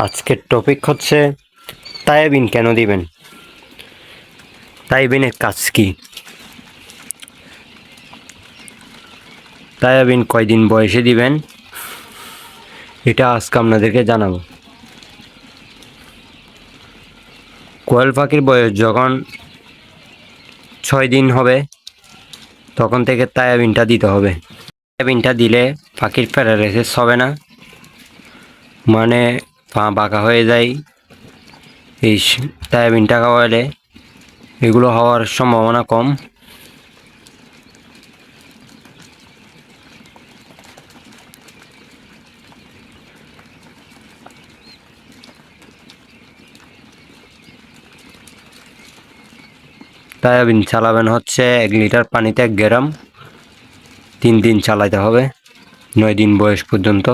আজকের টপিক হচ্ছে তায়াবিন কেন দিবেন, তায়াবিনের কাজ কি, তায়াবিন কয়দিন বয়সে দিবেন, এটা আজকে আপনাদেরকে জানাবো। কোয়েল পাখির বয়স যখন 6 দিন হবে তখন থেকে তায়াবিনটা দিতে হবে। তায়াবিনটা দিলে পাখির প্যারালাইসিস হবে না, মানে পা বাঁকা হয়ে যায়। এই তায়াবিনটা খাওয়ালে এগুলো হওয়ার সম্ভাবনা কম। তায়াবিন চালাবেন হচ্ছে 1 লিটার পানিতে 1 গ্রাম, 3 দিন চালাতে হবে, 9 দিন বয়স পর্যন্ত।